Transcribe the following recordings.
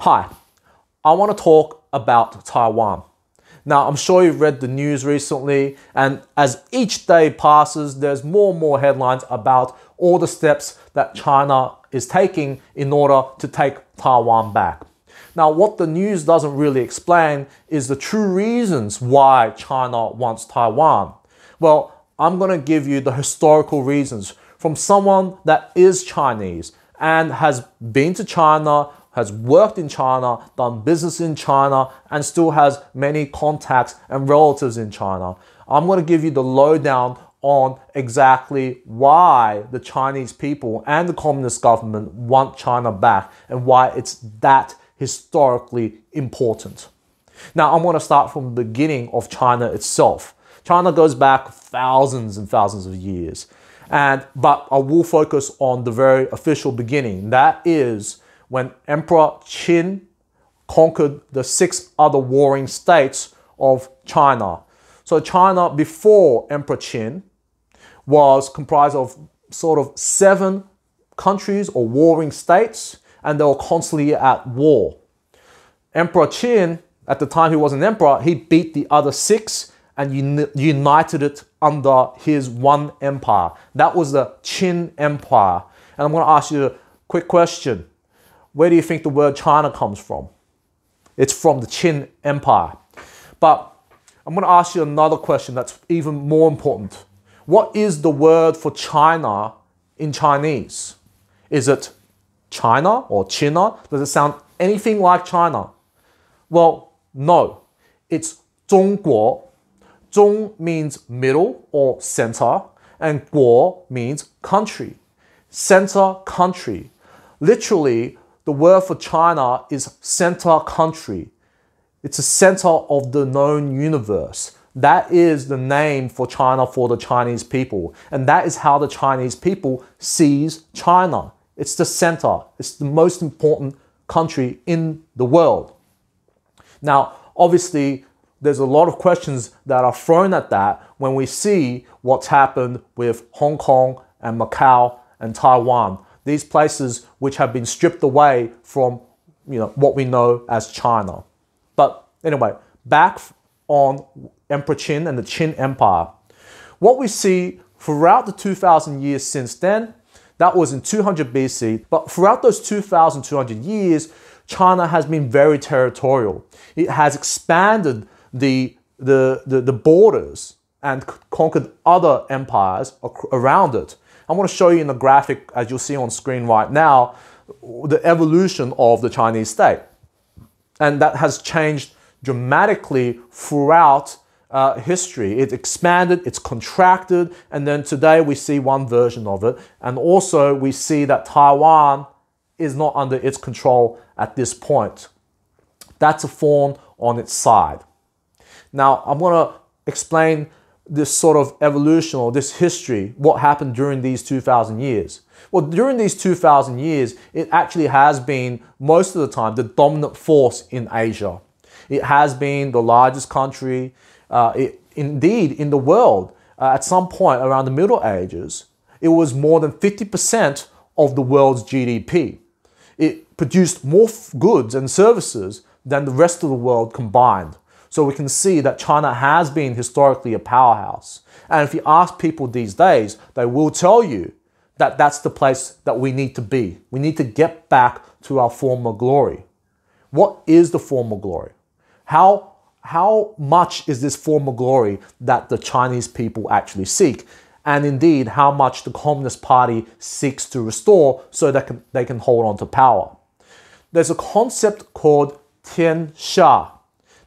Hi, I want to talk about Taiwan. Now, I'm sure you've read the news recently, and as each day passes, there's more and more headlines about all the steps that China is taking in order to take Taiwan back. Now, what the news doesn't really explain is the true reasons why China wants Taiwan. Well, I'm going to give you the historical reasons from someone that is Chinese and has been to China, has worked in China, done business in China, and still has many contacts and relatives in China. I'm going to give you the lowdown on exactly why the Chinese people and the communist government want China back and why it's that historically important. Now, I'm going to start from the beginning of China itself. China goes back thousands and thousands of years, but I will focus on the very official beginning. That is when Emperor Qin conquered the 6 other warring states of China. So China before Emperor Qin was comprised of sort of 7 countries or warring states, and they were constantly at war. Emperor Qin, at the time he was an emperor, he beat the other 6 and united it under his one empire. That was the Qin Empire. And I'm going to ask you a quick question. Where do you think the word China comes from? It's from the Qin Empire. But I'm going to ask you another question that's even more important. What is the word for China in Chinese? Is it China or China? Does it sound anything like China? Well, no. It's 中国. 中 means middle or center, and 国 means country. Center country. Literally, the word for China is center country. It's a center of the known universe. That is the name for China for the Chinese people. And that is how the Chinese people sees China. It's the center. It's the most important country in the world. Now, obviously, there's a lot of questions that are thrown at that when we see what's happened with Hong Kong and Macau and Taiwan. These places which have been stripped away from what we know as China. But anyway, back on Emperor Qin and the Qin Empire. What we see throughout the 2,000 years since then, that was in 200 BC, but throughout those 2,200 years, China has been very territorial. It has expanded the borders and conquered other empires around it. I want to show you in the graphic, as you'll see on screen right now, the evolution of the Chinese state. And that has changed dramatically throughout history. It expanded, it's contracted, and then today we see one version of it. And also we see that Taiwan is not under its control at this point. That's a thorn on its side. Now, I'm going to explain this sort of evolution or this history, what happened during these 2,000 years. Well, during these 2,000 years, it actually has been, most of the time, the dominant force in Asia. It has been the largest country, indeed, in the world. At some point around the Middle Ages, it was more than 50% of the world's GDP. It produced more goods and services than the rest of the world combined. So we can see that China has been historically a powerhouse. And if you ask people these days, they will tell you that that's the place that we need to be. We need to get back to our former glory. What is the former glory? How much is this former glory that the Chinese people actually seek? And indeed, how much the Communist Party seeks to restore so that they can hold on to power. There's a concept called Tian Xia.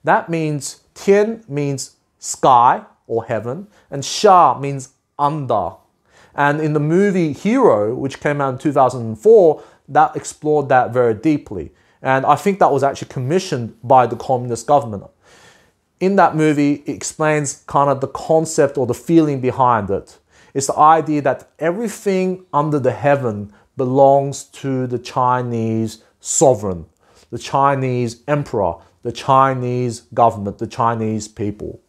That means, Tian means sky or heaven, and Xia means under. And in the movie Hero, which came out in 2004, that explored that very deeply. And I think that was actually commissioned by the communist government. In that movie, it explains kind of the concept or the feeling behind it. It's the idea that everything under the heaven belongs to the Chinese sovereign, the Chinese emperor, the Chinese government, the Chinese people.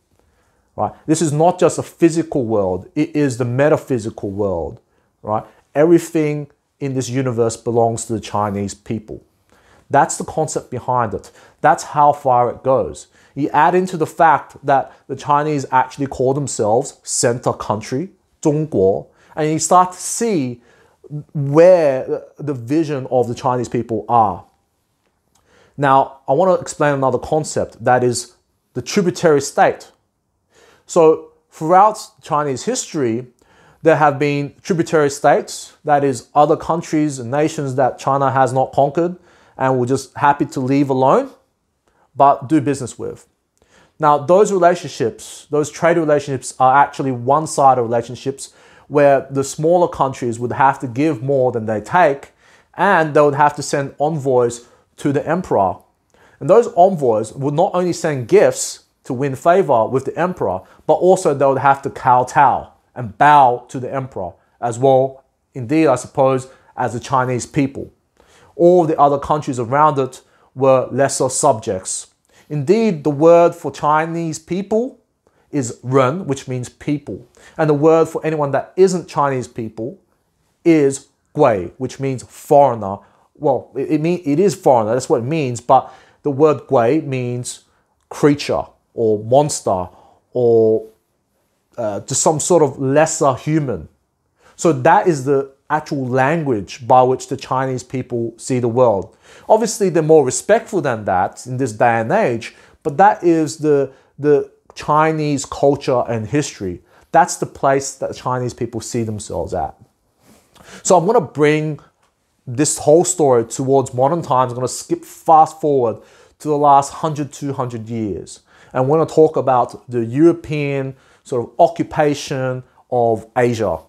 Right? This is not just a physical world, it is the metaphysical world. Right? Everything in this universe belongs to the Chinese people. That's the concept behind it. That's how far it goes. You add into the fact that the Chinese actually call themselves center country, 中国, and you start to see where the vision of the Chinese people are. Now, I want to explain another concept, that is the tributary state. So throughout Chinese history, there have been tributary states, that is other countries and nations that China has not conquered and we're just happy to leave alone, but do business with. Now, those relationships, those trade relationships are actually one-sided relationships where the smaller countries would have to give more than they take, and they would have to send envoys to the emperor. And those envoys would not only send gifts to win favor with the emperor, but also they would have to kowtow and bow to the emperor as well, indeed, I suppose, as the Chinese people. All the other countries around it were lesser subjects. Indeed, the word for Chinese people is ren, which means people. And the word for anyone that isn't Chinese people is gui, which means foreigner. Well, it is foreigner, that's what it means, but the word gui means creature or monster or just some sort of lesser human. So that is the actual language by which the Chinese people see the world. Obviously, they're more respectful than that in this day and age, but that is the Chinese culture and history. That's the place that the Chinese people see themselves at. So I'm going to bring this whole story towards modern times. I'm going to skip fast forward to the last 100, 200 years. And we're going to talk about the European sort of occupation of Asia.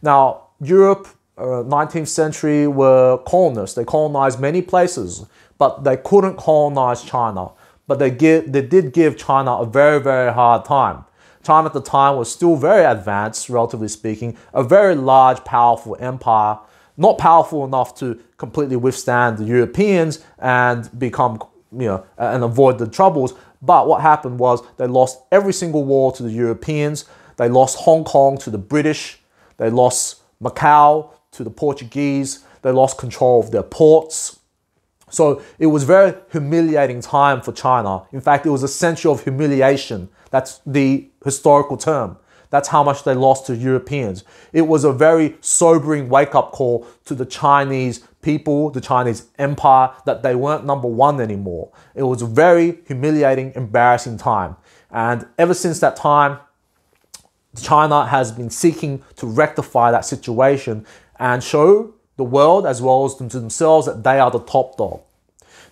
Now, Europe, 19th century, were colonists. They colonized many places, but they couldn't colonize China. But they did give China a very, very hard time. China at the time was still very advanced, relatively speaking, a very large, powerful empire, not powerful enough to completely withstand the Europeans and become, and avoid the troubles. But what happened was they lost every single war to the Europeans. They lost Hong Kong to the British. They lost Macau to the Portuguese. They lost control of their ports. So it was a very humiliating time for China. In fact, it was a century of humiliation. That's the historical term. That's how much they lost to Europeans. It was a very sobering wake-up call to the Chinese people, the Chinese empire, that they weren't number one anymore. It was a very humiliating, embarrassing time. And ever since that time, China has been seeking to rectify that situation and show the world as well as to themselves that they are the top dog.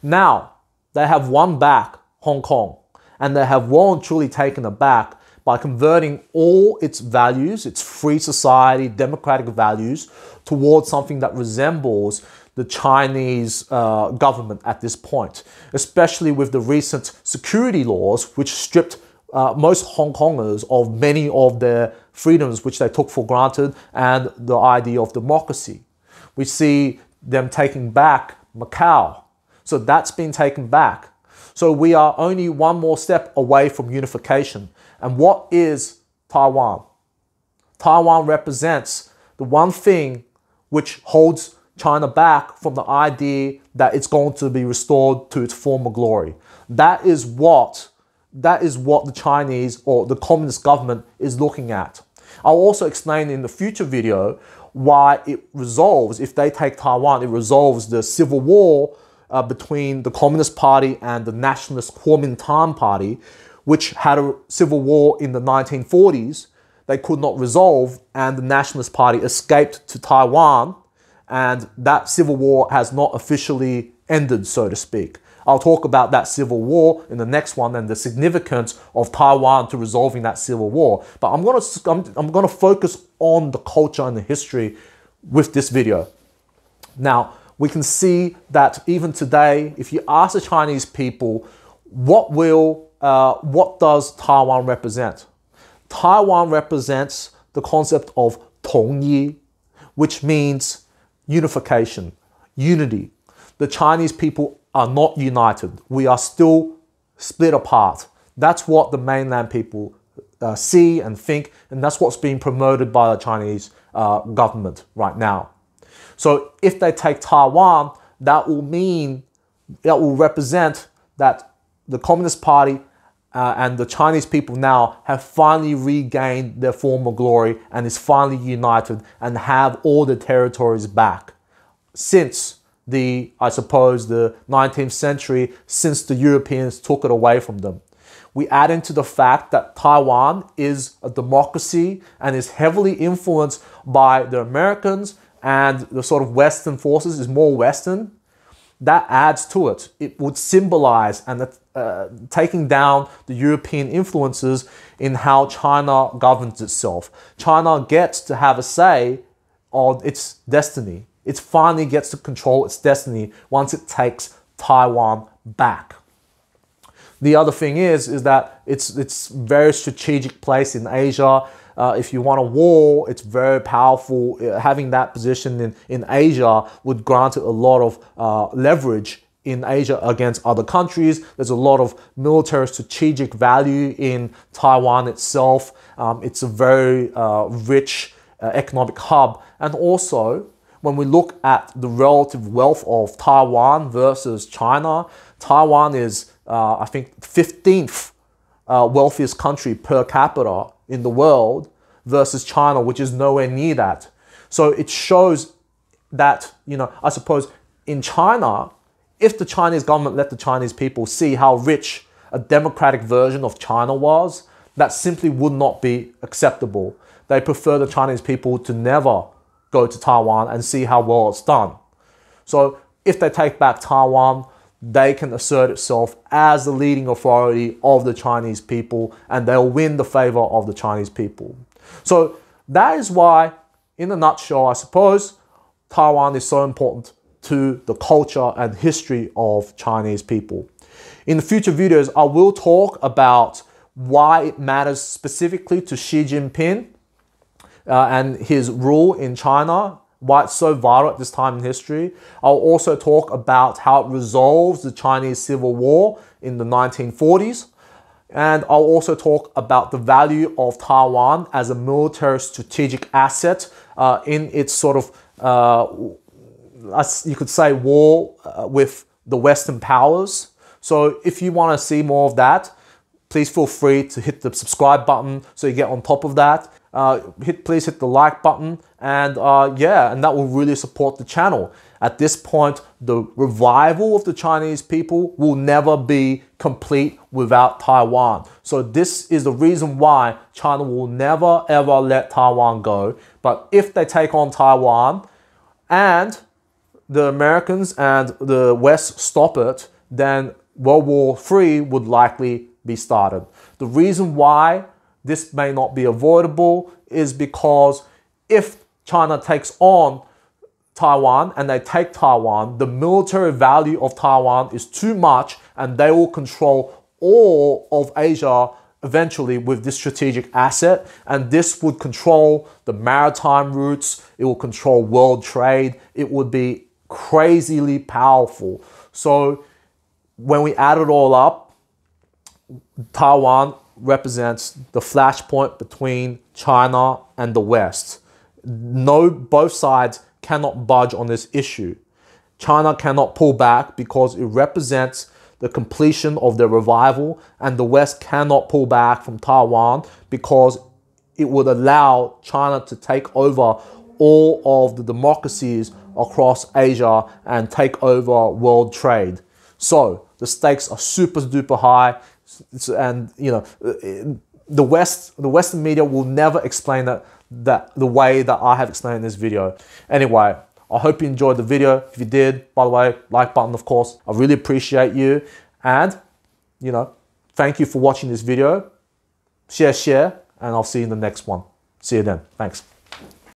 Now, they have won back Hong Kong, and they have well and truly taken it back by converting all its values, its free society, democratic values, towards something that resembles the Chinese government at this point, especially with the recent security laws, which stripped most Hong Kongers of many of their freedoms which they took for granted, and the idea of democracy. We see them taking back Macau. So that's been taken back. So we are only one more step away from unification. And what is Taiwan? Taiwan represents the one thing which holds China back from the idea that it's going to be restored to its former glory. That is what the Chinese or the communist government is looking at. I'll also explain in the future video why it resolves, if they take Taiwan, it resolves the civil war between the Communist Party and the nationalist Kuomintang Party, which had a civil war in the 1940s. They could not resolve, and the Nationalist Party escaped to Taiwan, and that civil war has not officially ended, so to speak. I'll talk about that civil war in the next one and the significance of Taiwan to resolving that civil war. But I'm gonna focus on the culture and the history with this video. Now, we can see that even today, if you ask the Chinese people, what does Taiwan represent? Taiwan represents the concept of Tongyi, which means unification, unity. The Chinese people are not united. We are still split apart. That's what the mainland people see and think, and that's what's being promoted by the Chinese government right now. So if they take Taiwan, that will mean that will represent that the Communist Party and the Chinese people now have finally regained their former glory and is finally united and have all the territories back since I suppose the 19th century, since the Europeans took it away from them. We add into the fact that Taiwan is a democracy and is heavily influenced by the Americans, and the sort of Western forces is more Western. That adds to it. It would symbolize and taking down the European influences in how China governs itself. China gets to have a say on its destiny. It finally gets to control its destiny once it takes Taiwan back. The other thing is that it's very strategic place in Asia. If you want a war, it's very powerful. Having that position in Asia would grant it a lot of leverage in Asia against other countries. There's a lot of military strategic value in Taiwan itself. It's a very rich economic hub. And also, when we look at the relative wealth of Taiwan versus China, Taiwan is, I think, 15th wealthiest country per capita in the world versus China, which is nowhere near that. So it shows that, I suppose in China, if the Chinese government let the Chinese people see how rich a democratic version of China was, that simply would not be acceptable. They prefer the Chinese people to never go to Taiwan and see how well it's done. So if they take back Taiwan, they can assert itself as the leading authority of the Chinese people, and they'll win the favor of the Chinese people. So that is why, in a nutshell, I suppose, Taiwan is so important to the culture and history of Chinese people. In the future videos, I will talk about why it matters specifically to Xi Jinping and his rule in China, why it's so vital at this time in history. I'll also talk about how it resolves the Chinese Civil War in the 1940s. And I'll also talk about the value of Taiwan as a military strategic asset in its sort of, you could say, war with the Western powers. So if you want to see more of that, please feel free to hit the subscribe button so you get on top of that. Please hit the like button, and and that will really support the channel. At this point, the revival of the Chinese people will never be complete without Taiwan. So this is the reason why China will never ever let Taiwan go. But if they take on Taiwan and the Americans and the West stop it, then World War III would likely be started. The reason why this may not be avoidable is because if China takes on Taiwan and they take Taiwan, the military value of Taiwan is too much, and they will control all of Asia eventually with this strategic asset, and this would control the maritime routes, it will control world trade, it would be crazily powerful. So when we add it all up, Taiwan represents the flashpoint between China and the West. Both sides cannot budge on this issue. China cannot pull back because it represents the completion of their revival, and the West cannot pull back from Taiwan because it would allow China to take over all of the democracies across Asia and take over world trade. So the stakes are super duper high, and the Western media will never explain that the way that I have explained in this video. Anyway, I hope you enjoyed the video. If you did, by the way, like button, of course. I really appreciate you, and thank you for watching this video. Share, and I'll see you in the next one. See you then. Thanks.